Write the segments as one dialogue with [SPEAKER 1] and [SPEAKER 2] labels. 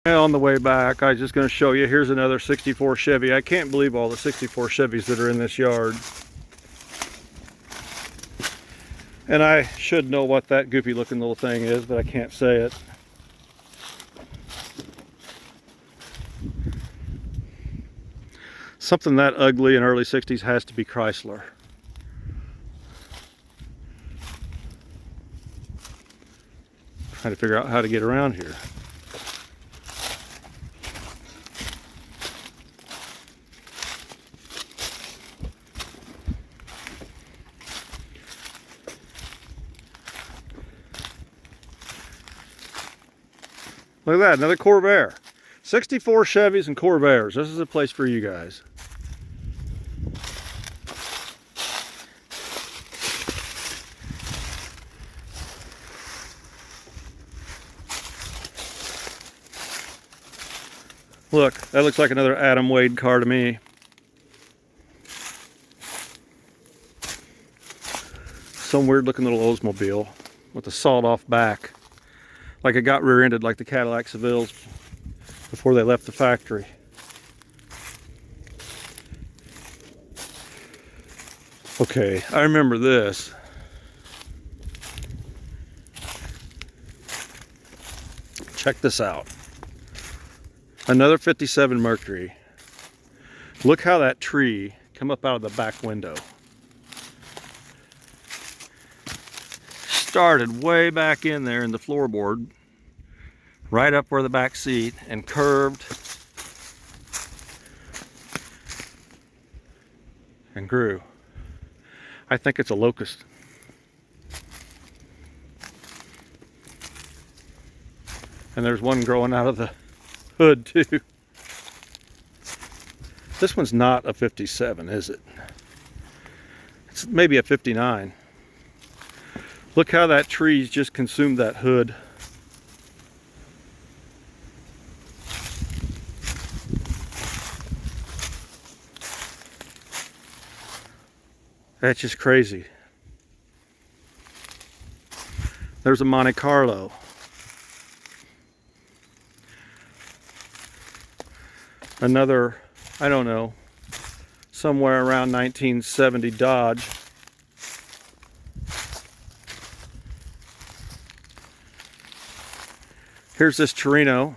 [SPEAKER 1] On the way back, I was just going to show you, here's another 64 Chevy. I can't believe all the 64 Chevys that are in this yard. And I should know what that goofy looking little thing is, but I can't say it. Something that ugly in early 60s has to be Chrysler. Trying to figure out how to get around here. Look at that, another Corvair. 64 Chevys and Corvairs. This is a place for you guys. Look, that looks like another Adam Wade car to me. Some weird looking little Oldsmobile with a sawed off back. Like it got rear-ended like the Cadillac Sevilles before they left the factory. Okay, I remember this. Check this out. Another 57 Mercury. Look how that tree come up out of the back window. Started way back in there in the floorboard, right up where the back seat, and curved and grew. I think it's a locust. And there's one growing out of the hood too. This one's not a 57, is it? It's maybe a 59. Look how that tree's just consumed that hood. That's just crazy. There's a Monte Carlo. Another, I don't know, somewhere around 1970 Dodge. Here's this Torino.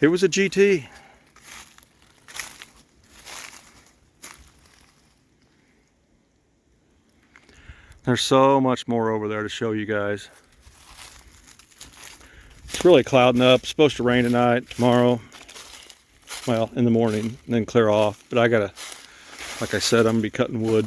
[SPEAKER 1] It was a GT. There's so much more over there to show you guys. It's really clouding up. It's supposed to rain tonight, tomorrow. Well, in the morning, and then clear off. But I gotta, like I said, I'm gonna be cutting wood.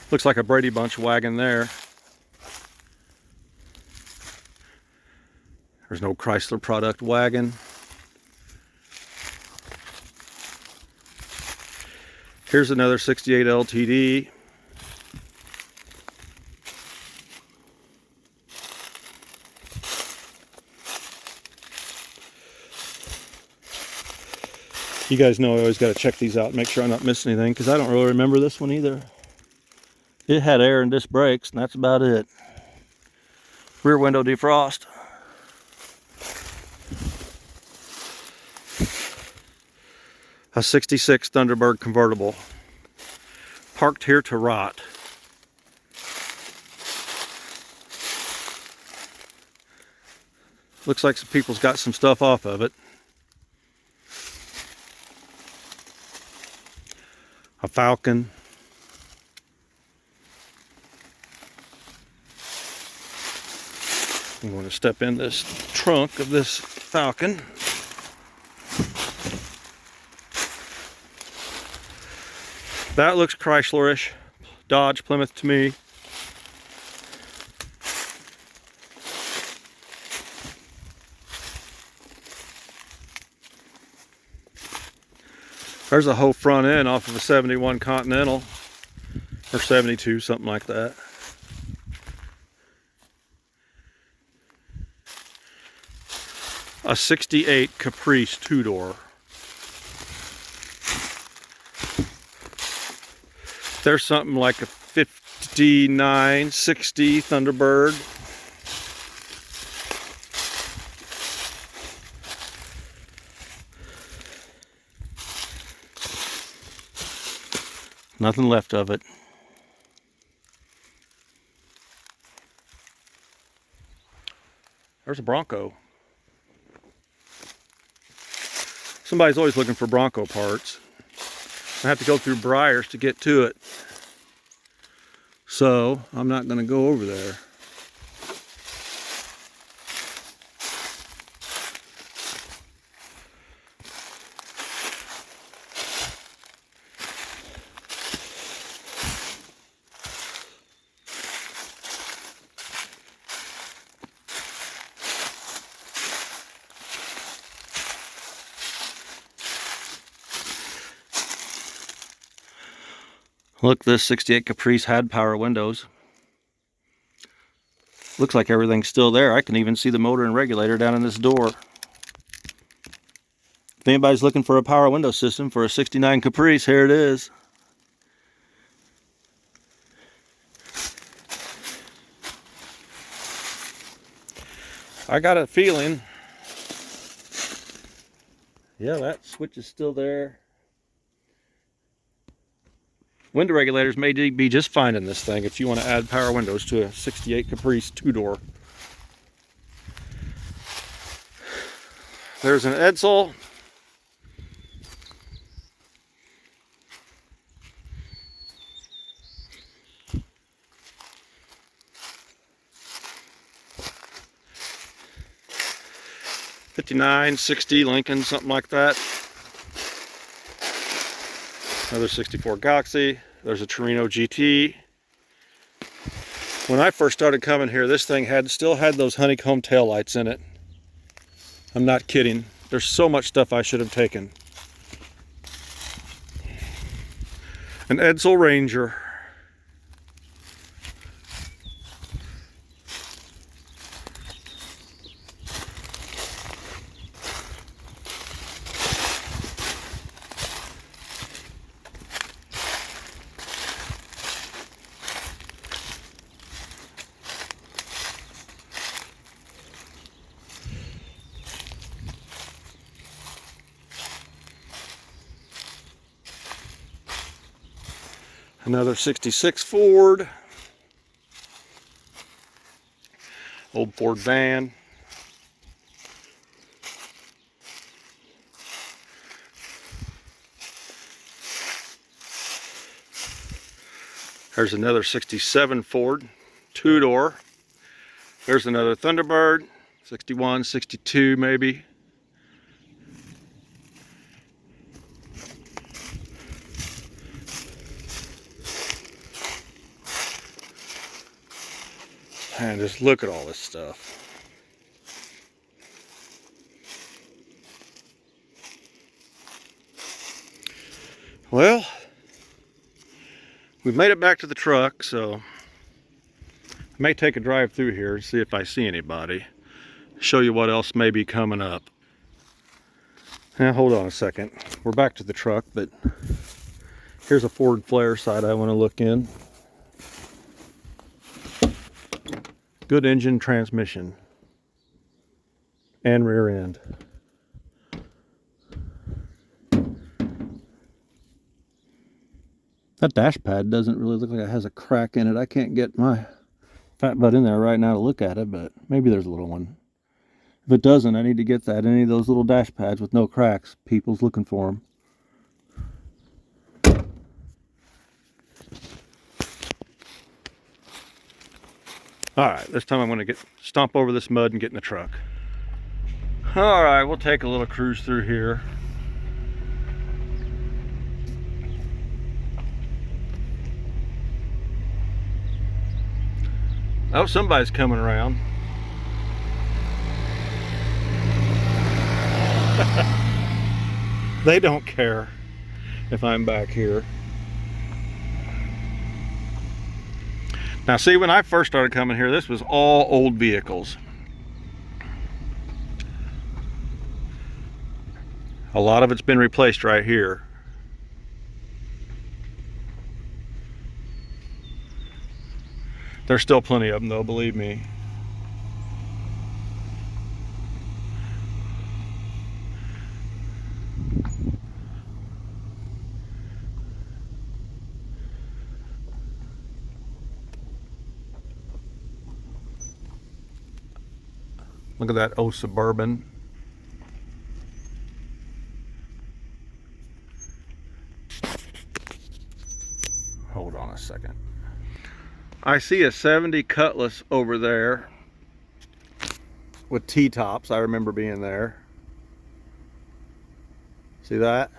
[SPEAKER 1] Looks like a Brady Bunch wagon there. There's no Chrysler product wagon. Here's another 68 LTD. You guys know I always got to check these out and make sure I'm not missing anything, because I don't really remember this one either. It had air and disc brakes, and that's about it. Rear window defrost. A 66 Thunderbird convertible. Parked here to rot. Looks like some people's got some stuff off of it. A Falcon. I'm going to step in this trunk of this Falcon. That looks Chrysler-ish. Dodge, Plymouth to me. There's a whole front end off of a 71 Continental. Or 72, something like that. a 68 Caprice two-door. There's something like a 59, 60 Thunderbird. Nothing left of it. There's a Bronco. Somebody's always looking for Bronco parts. I have to go through briars to get to it. So I'm not going to go over there. Look, this 68 Caprice had power windows. Looks like everything's still there. I can even see the motor and regulator down in this door. If anybody's looking for a power window system for a 69 Caprice, here it is. I got a feeling, yeah, that switch is still there. Window regulators may be just fine in this thing if you want to add power windows to a 68 Caprice two-door. There's an Edsel. '59, '60 Lincoln, something like that. Another 64 Galaxy. There's a Torino GT. When I first started coming here, this thing still had those honeycomb taillights in it. I'm not kidding. There's so much stuff I should have taken. An Edsel Ranger. Another 66 Ford. Old Ford van. There's another 67 Ford, two-door. There's another Thunderbird, 61, 62 maybe. And just look at all this stuff. Well, we've made it back to the truck, so I may take a drive through here and see if I see anybody. Show you what else may be coming up. Now, hold on a second. We're back to the truck, but here's a Ford Flare side I want to look in. Good engine, transmission, and rear end. That dash pad doesn't really look like it has a crack in it. I can't get my fat butt in there right now to look at it, but maybe there's a little one. If it doesn't, I need to get that. Any of those little dash pads with no cracks, people's looking for them. Alright, this time I'm going to stomp over this mud and get in the truck. Alright, we'll take a little cruise through here. Oh, somebody's coming around. They don't care if I'm back here. Now see, when I first started coming here, this was all old vehicles. A lot of it's been replaced right here. There's still plenty of them though, believe me. Look at that old Suburban. Hold on a second. I see a 70 Cutluss over there with T-tops. I remember being there. See that?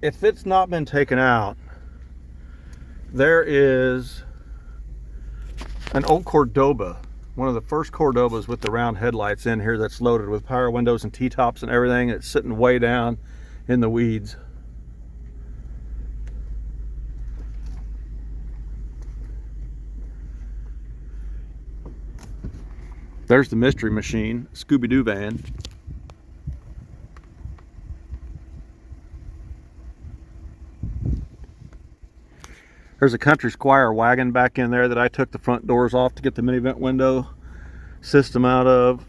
[SPEAKER 1] If it's not been taken out, there is an old Cordoba, one of the first Cordobas with the round headlights in here, that's loaded with power windows and T-tops and everything. It's sitting way down in the weeds. There's the Mystery Machine, Scooby-Doo van. There's a Country Squire wagon back in there that I took the front doors off to get the mini vent window system out of.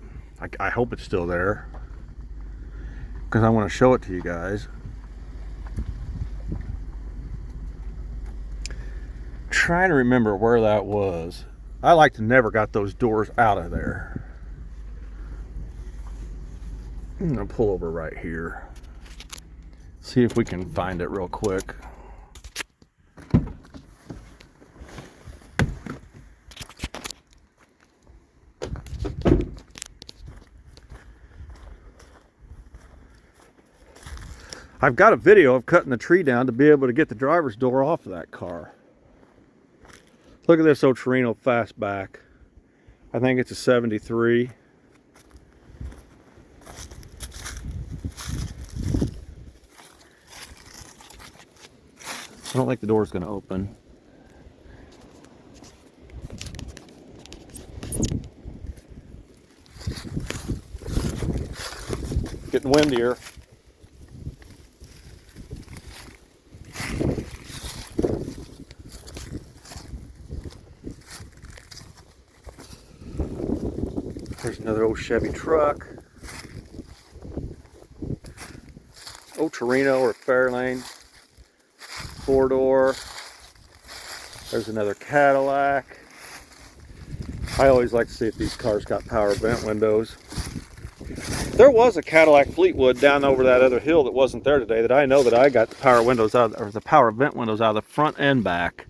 [SPEAKER 1] I hope it's still there because I want to show it to you guys. Trying to remember where that was. I like to never got those doors out of there. I'm gonna pull over right here. See if we can find it real quick. I've got a video of cutting the tree down to be able to get the driver's door off of that car. Look at this old Torino fastback. I think it's a 73. I don't think the door's going to open. Getting windier. There's another old Chevy truck. Old Torino or Fairlane. 4-door. There's another Cadillac. I always like to see if these cars got power vent windows. There was a Cadillac Fleetwood down over that other hill that wasn't there today that I know that I got the power windows out, or the power vent windows out of the front and back.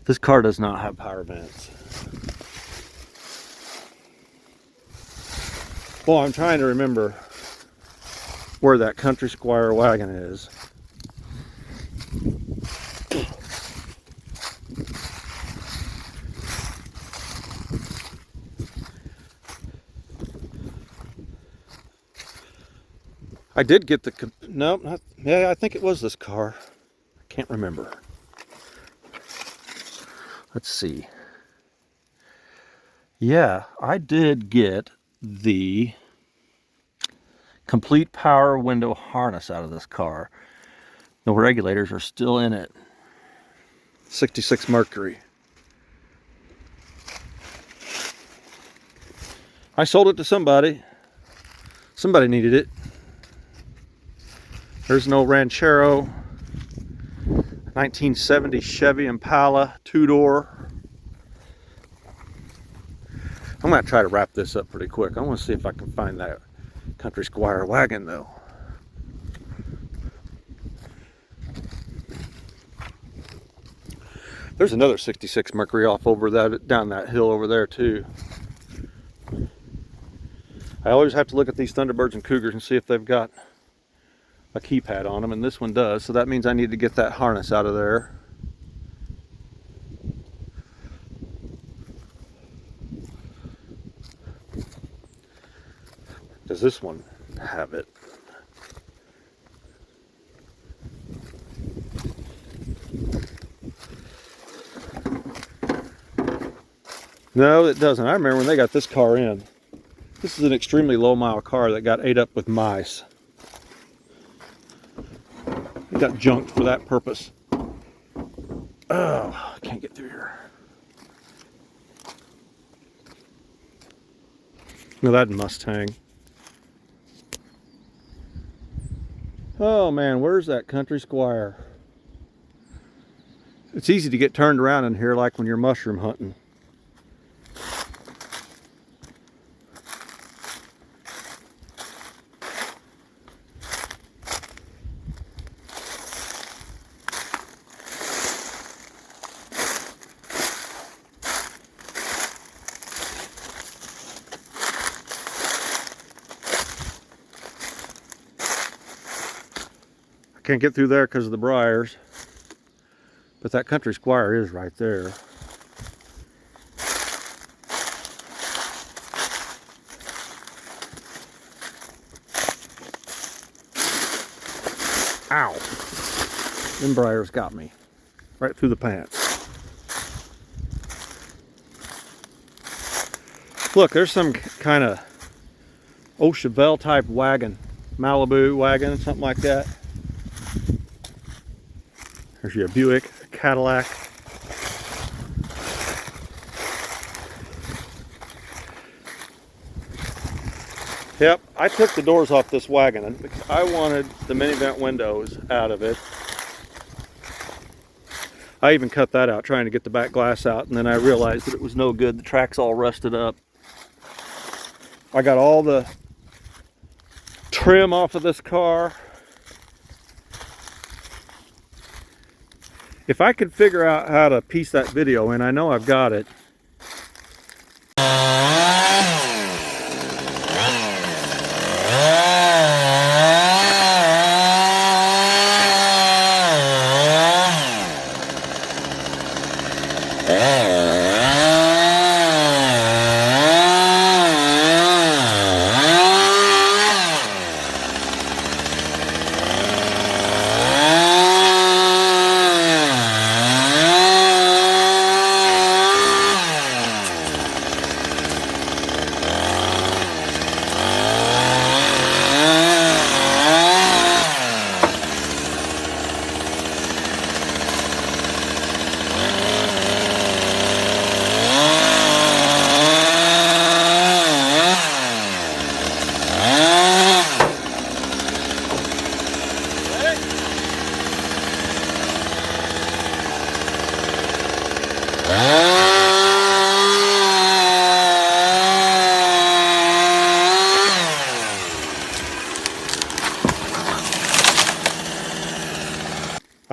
[SPEAKER 1] This car does not have power vents. Well, I'm trying to remember where that Country Squire wagon is. I did get the, no, not, yeah, I think it was this car. I can't remember. Let's see. Yeah, I did get the complete power window harness out of this car. The regulators are still in it. 66 Mercury. I sold it to somebody. Somebody needed it. There's an old Ranchero 1970 Chevy Impala 2-door. I'm going to try to wrap this up pretty quick. I want to see if I can find that Country Squire wagon though. There's another 66 Mercury off over that, down that hill over there too. I always have to look at these Thunderbirds and Cougars and see if they've got a keypad on them, and this one does, so that means I need to get that harness out of there. Does this one have it? No, it doesn't. I remember when they got this car in. This is an extremely low mile car that got ate up with mice. It got junked for that purpose. Oh, I can't get through here. No, that Mustang. Oh man, where's that country squire? It's easy to get turned around in here like when you're mushroom hunting. Can't get through there because of the briars, but that country squire is right there. Ow! Them briars got me right through the pants. Look, there's some kind of Chevelle type wagon, Malibu wagon, something like that. There's your Buick, Cadillac. Yep, I took the doors off this wagon because I wanted the mini vent windows out of it. I even cut that out trying to get the back glass out, and then I realized that it was no good. The track's all rusted up. I got all the trim off of this car. If I could figure out how to piece that video in, I know I've got it.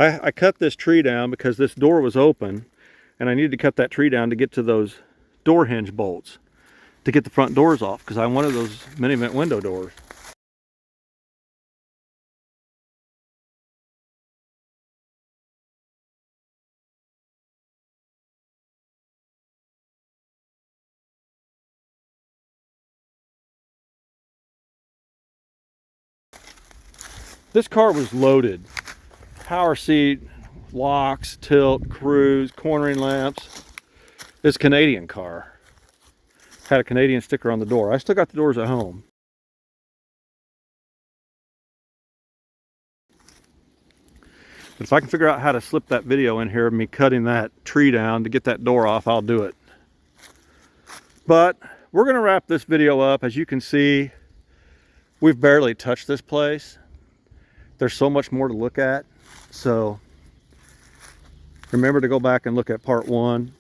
[SPEAKER 1] I cut this tree down because this door was open, and I needed to cut that tree down to get to those door hinge bolts to get the front doors off because I wanted those mini vent window doors. This car was loaded. Power seat, locks, tilt, cruise, cornering lamps. This Canadian car had a Canadian sticker on the door. I still got the doors at home. But if I can figure out how to slip that video in here of me cutting that tree down to get that door off, I'll do it. But we're going to wrap this video up. As you can see, we've barely touched this place. There's so much more to look at. So remember to go back and look at part 1,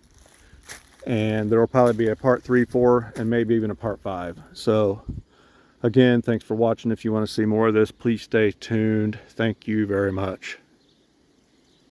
[SPEAKER 1] and there will probably be a part 3, 4, and maybe even a part 5. So again, thanks for watching. If you want to see more of this, please stay tuned. Thank you very much.